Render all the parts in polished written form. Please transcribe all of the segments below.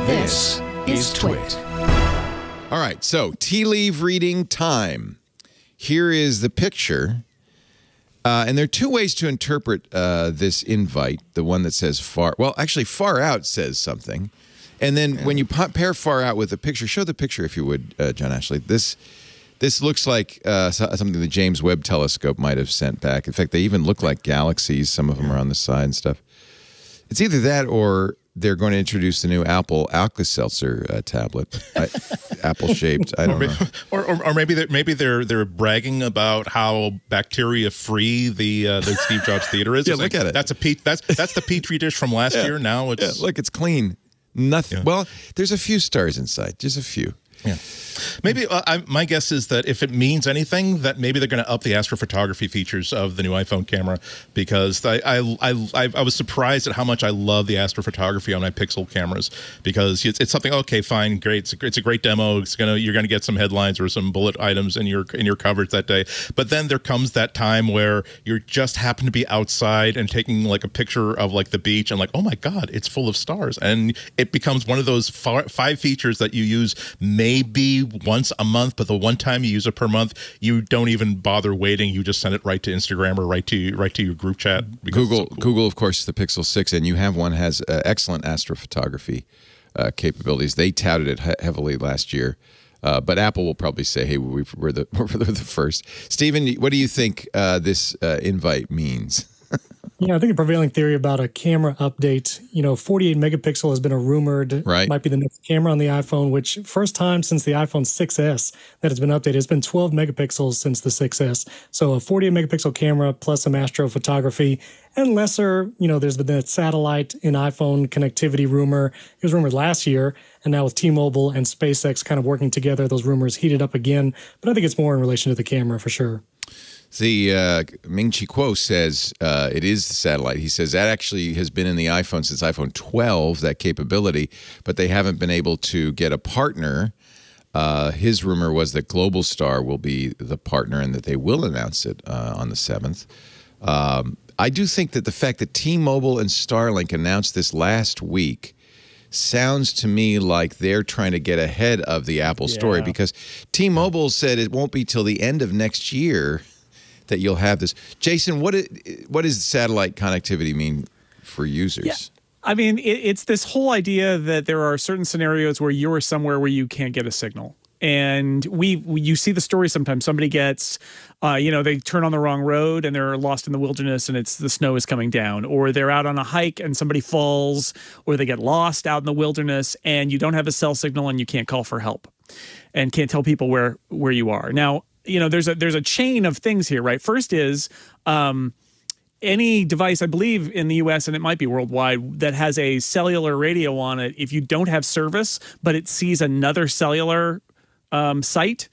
This is TWiT. All right, so tea leaf reading time. Here is the picture. And there are two ways to interpret this invite. The one that says far, well, actually far out says something. And then when you pair far out with the picture, show the picture if you would, John Ashley. This looks like something the James Webb Telescope might have sent back. In fact, they even look like galaxies. Some of them are on the side and stuff. It's either that or they're going to introduce the new Apple Alka-Seltzer tablet, apple-shaped. I don't know. Or maybe they're bragging about how bacteria-free the Steve Jobs Theater is. Yeah, look at it. That's the Petri dish from last year. Now it's look, it's clean. Nothing. Yeah. Well, there's a few stars inside, just a few. Yeah. Maybe my guess is that if it means anything, that maybe they're going to up the astrophotography features of the new iPhone camera, because I was surprised at how much I love the astrophotography on my Pixel cameras, because it's something, okay, fine, great, it's a great demo. You're gonna get some headlines or some bullet items in your coverage that day, but then there comes that time where you just happen to be outside and taking like a picture of like the beach and like, oh my God, it's full of stars, and it becomes one of those 5 features that you use maybe once a month, but the one time you use it per month, you don't even bother waiting. You just send it right to Instagram or right to your group chat. Google, of course, the Pixel 6, and you have one, has excellent astrophotography capabilities. They touted it heavily last year, but Apple will probably say, "Hey, we're the first." Stephen, what do you think this invite means? Yeah, I think the prevailing theory about a camera update, 48 megapixel has been a rumored, might be the next camera on the iPhone, which first time since the iPhone 6S that has been updated. It's been 12 megapixels since the 6S. So a 48 megapixel camera plus some astrophotography and lesser, there's been that satellite in iPhone connectivity rumor. It was rumored last year, and now with T-Mobile and SpaceX kind of working together, those rumors heated up again. But I think it's more in relation to the camera for sure. The Ming-Chi Kuo says it is the satellite. He says that actually has been in the iPhone since iPhone 12, that capability, but they haven't been able to get a partner. His rumor was that Global Star will be the partner and that they will announce it on the 7th. I do think that the fact that T-Mobile and Starlink announced this last week sounds to me like they're trying to get ahead of the Apple story, because T-Mobile said it won't be till the end of next year that you'll have this. Jason, what does satellite connectivity mean for users? Yeah. I mean, it's this whole idea that there are certain scenarios where you're somewhere where you can't get a signal. And you see the story sometimes. Somebody gets, they turn on the wrong road and they're lost in the wilderness and the snow is coming down. Or they're out on a hike and somebody falls, or they get lost out in the wilderness and you don't have a cell signal and you can't call for help and can't tell people where you are. Now, there's a chain of things here, right? First is any device, I believe, in the U.S., and it might be worldwide, that has a cellular radio on it, if you don't have service, but it sees another cellular site,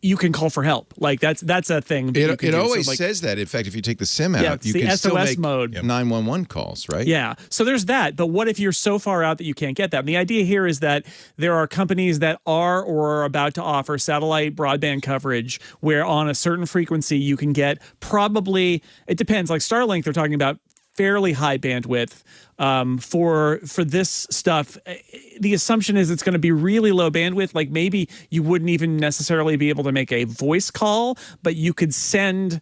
you can call for help. Like that's a thing. It always says that. In fact, if you take the SIM out, you can still make mode 911 calls, right? Yeah. So there's that. But what if you're so far out that you can't get that? And the idea here is that there are companies that are or are about to offer satellite broadband coverage where on a certain frequency you can get probably, it depends, like Starlink, they're talking about fairly high bandwidth. For this stuff, the assumption is it's going to be really low bandwidth. Like maybe you wouldn't even necessarily be able to make a voice call, but you could send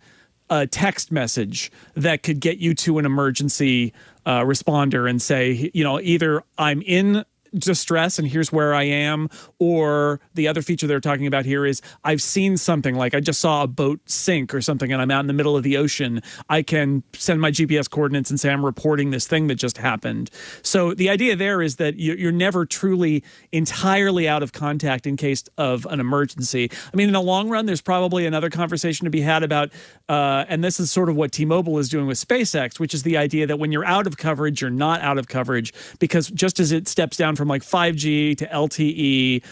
a text message that could get you to an emergency responder and say, either I'm in distress and here's where I am, or the other feature they're talking about here is I've seen something, like I just saw a boat sink or something and I'm out in the middle of the ocean. I can send my GPS coordinates and say I'm reporting this thing that just happened. So the idea there is that you're never truly entirely out of contact in case of an emergency. I mean, in the long run, there's probably another conversation to be had about, and this is sort of what T-Mobile is doing with SpaceX, which is the idea that when you're out of coverage, you're not out of coverage, because just as it steps down from like 5G to LTE,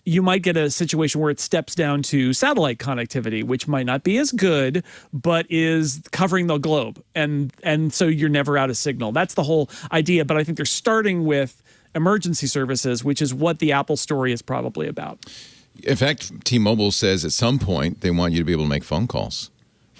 you might get a situation where it steps down to satellite connectivity, which might not be as good, but is covering the globe. And so you're never out of signal. That's the whole idea. But I think they're starting with emergency services, which is what the Apple story is probably about. In fact, T-Mobile says at some point they want you to be able to make phone calls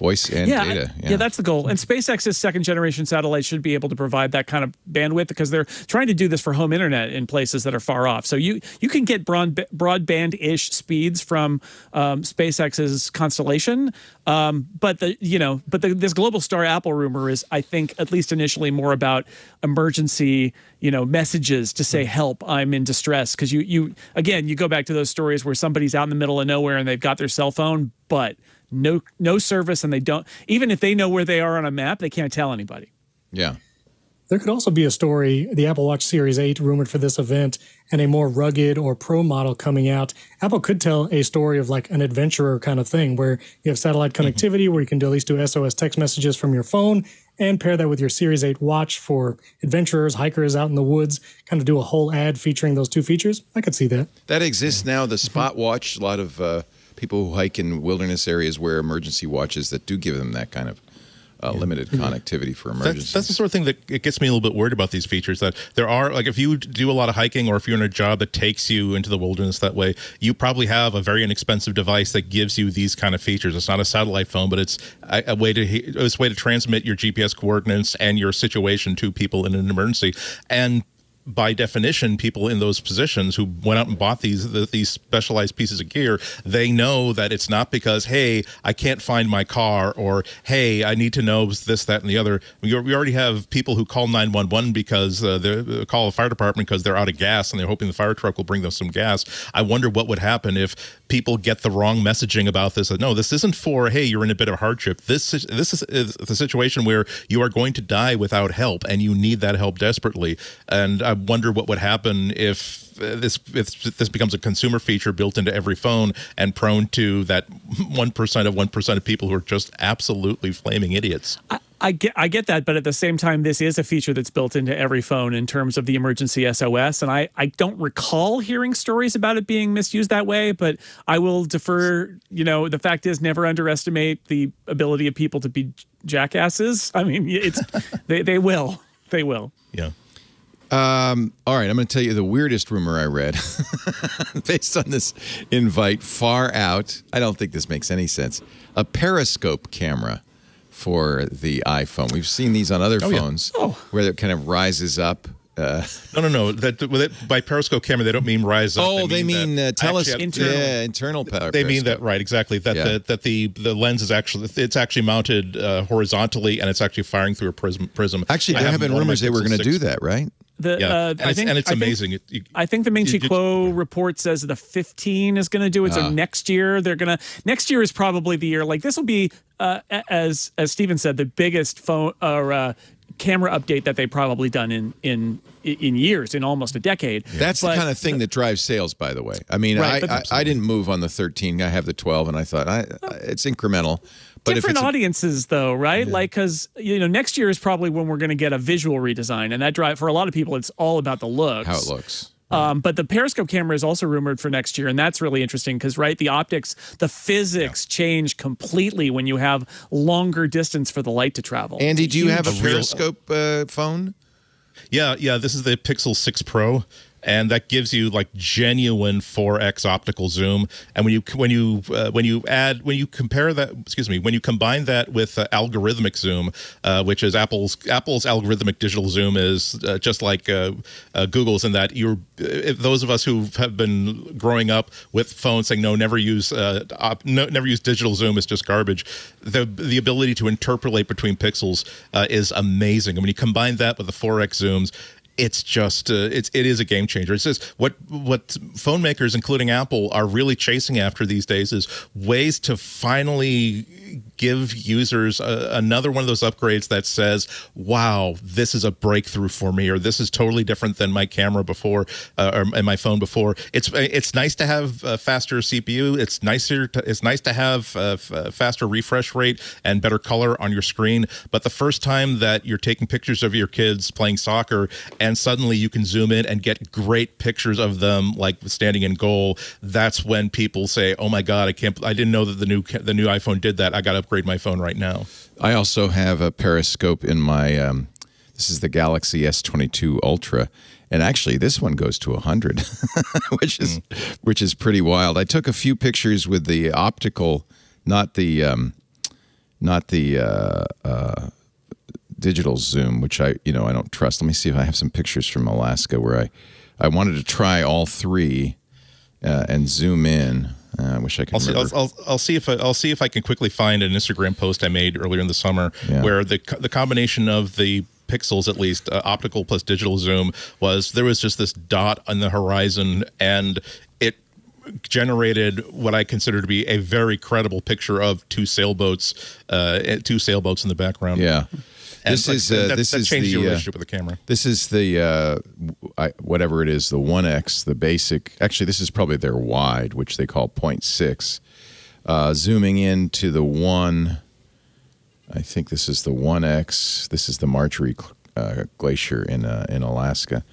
voice and data. Yeah, that's the goal. And SpaceX's second-generation satellite should be able to provide that kind of bandwidth because they're trying to do this for home internet in places that are far off. So you can get broadband-ish speeds from SpaceX's constellation, but this Global Star Apple rumor is, I think, at least initially, more about emergency messages to say, help, I'm in distress. Because you go back to those stories where somebody's out in the middle of nowhere and they've got their cell phone, but no service, and they don't, even if they know where they are on a map, they can't tell anybody. Yeah. There could also be a story, the Apple Watch Series 8 rumored for this event, and a more rugged or pro model coming out. Apple could tell a story of like an adventurer kind of thing where you have satellite connectivity where you can at least do SOS text messages from your phone and pair that with your Series 8 watch for adventurers, hikers out in the woods, kind of do a whole ad featuring those two features. I could see that. That exists now, the Spot Watch. A lot of people who hike in wilderness areas wear emergency watches that do give them that kind of limited connectivity for emergencies. That's the sort of thing that it gets me a little bit worried about these features, that there are, like, if you do a lot of hiking or if you're in a job that takes you into the wilderness that way, you probably have a very inexpensive device that gives you these kind of features. It's not a satellite phone, but it's a way to transmit your GPS coordinates and your situation to people in an emergency. And by definition, people in those positions who went out and bought these specialized pieces of gear, they know that it's not because, hey, I can't find my car, or hey, I need to know this, that, and the other. We already have people who call 911 because they call a fire department because they're out of gas and they're hoping the fire truck will bring them some gas. I wonder what would happen if people get the wrong messaging about this. No, this isn't for, hey, you're in a bit of hardship. This is the situation where you are going to die without help and you need that help desperately. And I wonder what would happen if this becomes a consumer feature built into every phone and prone to that 1% of people who are just absolutely flaming idiots. I get that, but at the same time, this is a feature that's built into every phone in terms of the emergency SOS, and I don't recall hearing stories about it being misused that way, but I will defer. The fact is, never underestimate the ability of people to be jackasses. I mean, they will. Yeah. All right, I'm going to tell you the weirdest rumor I read based on this invite far out. I don't think this makes any sense. A Periscope camera for the iPhone. We've seen these on other phones where it kind of rises up. No. By Periscope camera, they don't mean rise up. Oh, they mean internal power. They mean that, right? Exactly. That the lens is actually mounted horizontally, and it's actually firing through a prism. Actually, there have been rumors they were going to do that, right? It's amazing. I think the Ming-Chi Kuo report says the 15 is going to do it. So next year next year is probably the year. Like, this will be, as Stephen said, the biggest phone or camera update that they've probably done in years, in almost a decade. That's the kind of thing that drives sales, by the way. I mean, right, I didn't move on the 13. I have the 12, and I thought it's incremental. But different audiences, though, right? Yeah. Like, because next year is probably when we're going to get a visual redesign, and that for a lot of people, it's all about the looks, how it looks. But the Periscope camera is also rumored for next year, and that's really interesting because, right, the optics, the physics change completely when you have longer distance for the light to travel. Andy, do you have a Periscope phone? Yeah. This is the Pixel 6 Pro. And that gives you like genuine 4x optical zoom. And when you combine that with algorithmic zoom, which is Apple's algorithmic digital zoom is just like Google's, in that those of us who have been growing up with phones saying never use digital zoom, is just garbage. The ability to interpolate between pixels is amazing. And when you combine that with the 4x zooms, it's just it is a game changer. It's just what phone makers, including Apple, are really chasing after these days is ways to finally give users another one of those upgrades that says, wow, this is a breakthrough for me, or this is totally different than my camera before, or my phone before. It's nice to have a faster CPU. It's nice to have faster refresh rate and better color on your screen. But the first time that you're taking pictures of your kids playing soccer and suddenly you can zoom in and get great pictures of them like standing in goal, that's when people say, oh my God, I didn't know that the new iPhone did that. I got to upgrade my phone right now. I also have a Periscope in my this is the Galaxy S22 Ultra, and actually this one goes to 100 which is pretty wild. I took a few pictures with the optical, not the not the digital zoom, which I don't trust. Let me see if I have some pictures from Alaska where I wanted to try all three and zoom in. I wish I could remember. I'll see if I can quickly find an Instagram post I made earlier in the summer where the combination of the pixels, at least optical plus digital zoom, there was just this dot on the horizon, and it generated what I consider to be a very credible picture of two sailboats in the background. Yeah. And this is changed your relationship with the camera. This is the whatever it is, the 1X, the basic. Actually, this is probably their wide, which they call 0.6. Zooming into the one. I think this is the 1X. This is the Marjorie Glacier in Alaska,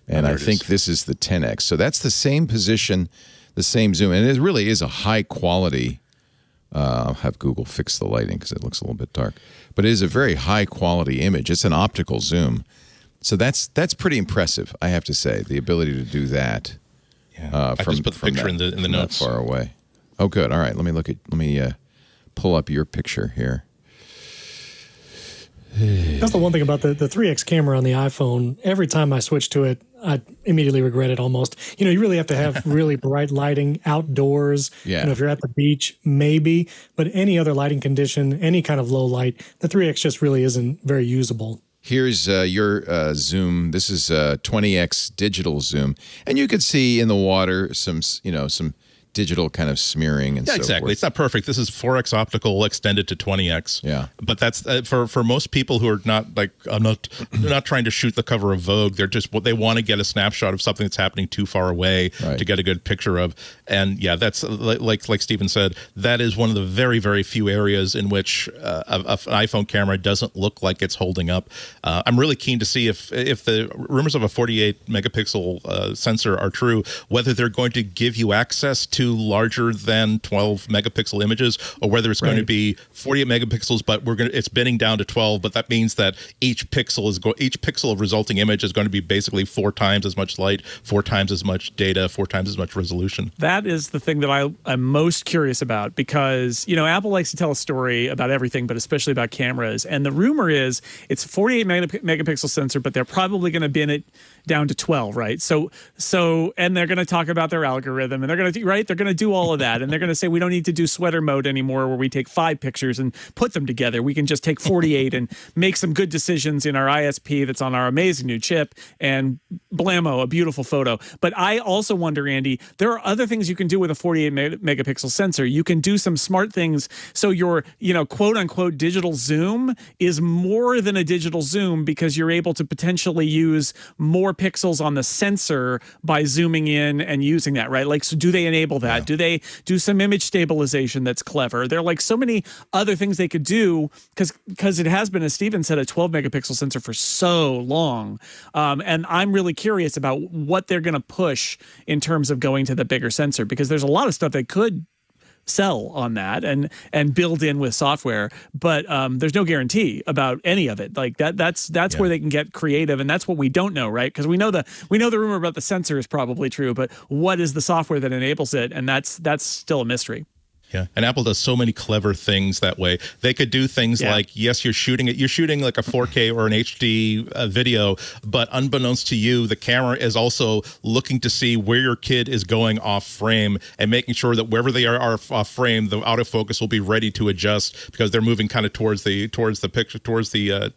and I think this is the 10X. So that's the same position, the same zoom, and it really is a high quality. I'll have Google fix the lighting because it looks a little bit dark. But it is a very high quality image. It's an optical zoom. So that's pretty impressive, I have to say, the ability to do that. Yeah. I just put the picture in the notes. That far away. Oh, good. All right. Let me pull up your picture here. That's the one thing about the 3X camera on the iPhone. Every time I switch to it, I immediately regret it almost. You really have to have really bright lighting outdoors. Yeah. If you're at the beach, maybe. But any other lighting condition, any kind of low light, the 3X just really isn't very usable. Here's your zoom. This is 20X digital zoom. And you could see in the water some digital kind of smearing and so exactly. forth. It's not perfect. This is 4X optical extended to 20X. Yeah. But that's for most people who are not they're not trying to shoot the cover of Vogue. They're just they want to get a snapshot of something that's happening too far away to get a good picture of. And yeah, that's like Stephen said, that is one of the very, very few areas in which an iPhone camera doesn't look like it's holding up. I'm really keen to see if the rumors of a 48 megapixel sensor are true, whether they're going to give you access to larger than 12 megapixel images, or whether it's going to be 48 megapixels, but it's binning down to 12. But that means that each pixel of resulting image is going to be basically 4 times as much light, 4 times as much data, 4 times as much resolution. That is the thing that I'm most curious about, because Apple likes to tell a story about everything, but especially about cameras. And the rumor is it's a 48 megapixel sensor, but they're probably going to bin it down to 12, right? So, and they're going to talk about their algorithm, and they're going to they're going to do all of that, and they're going to say we don't need to do sweater mode anymore, where we take 5 pictures and put them together. We can just take 48 and make some good decisions in our ISP that's on our amazing new chip, and blammo, a beautiful photo. But I also wonder, Andy, there are other things you can do with a 48 megapixel sensor. You can do some smart things, so your quote unquote digital zoom is more than a digital zoom, because you're able to potentially use more pixels on the sensor by zooming in and using that, right? Like, so do they enable that? Yeah. Do they do some image stabilization that's clever? There are like so many other things they could do, because it has been, as Stephen said, a 12 megapixel sensor for so long. And I'm really curious about what they're going to push in terms of going to the bigger sensor, because there's a lot of stuff they could sell on that and build in with software, but there's no guarantee about any of it. Like that's where they can get creative, and that's what we don't know, right? Because we know the rumor about the sensor is probably true, but what is the software that enables it? And that's still a mystery. Yeah, and Apple does so many clever things that way. They could do things like, yes, you're shooting like a 4K or an HD video, but unbeknownst to you, the camera is also looking to see where your kid is going off frame, and making sure that wherever they are off frame, the autofocus will be ready to adjust, because they're moving kind of towards the picture, towards the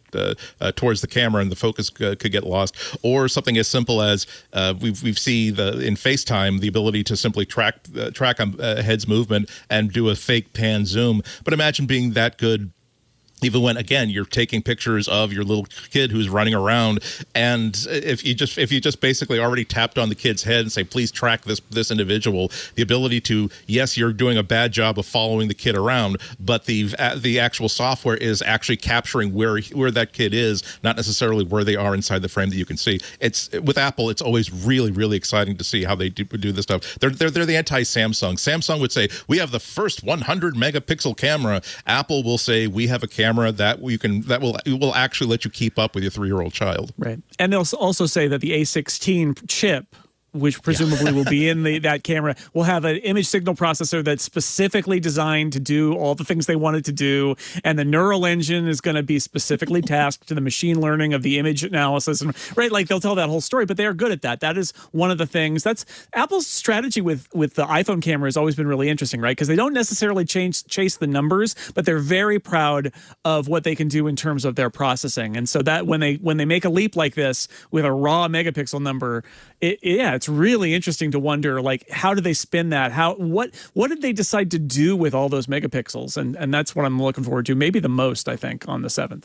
camera, and the focus could get lost. Or something as simple as we've seen in FaceTime the ability to simply track a head's movement and do a fake pan zoom. But imagine being that good even when, again, you're taking pictures of your little kid who's running around, and if you just basically already tapped on the kid's head and say, please track this individual, the ability to, yes, you're doing a bad job of following the kid around, but the actual software is actually capturing where that kid is, not necessarily where they are inside the frame that you can see. It's with Apple, it's always really, really exciting to see how they do this stuff. They're the anti-Samsung. Samsung would say, we have the first 100 megapixel camera. Apple will say, we have a camera that will actually let you keep up with your 3-year-old child. Right. And they'll also say that the A16 chip which presumably will be in that camera, will have an image signal processor that's specifically designed to do all the things they want it to do. And the neural engine is going to be specifically tasked to the machine learning of the image analysis. And, right, like they'll tell that whole story, but they are good at that. That is one of the things. That's Apple's strategy with the iPhone camera has always been really interesting, right? Because they don't necessarily chase the numbers, but they're very proud of what they can do in terms of their processing. And so that when they make a leap like this with a raw megapixel number, it's really interesting to wonder, like, how do they spin that? What did they decide to do with all those megapixels? And that's what I'm looking forward to, maybe the most, I think, on the 7th.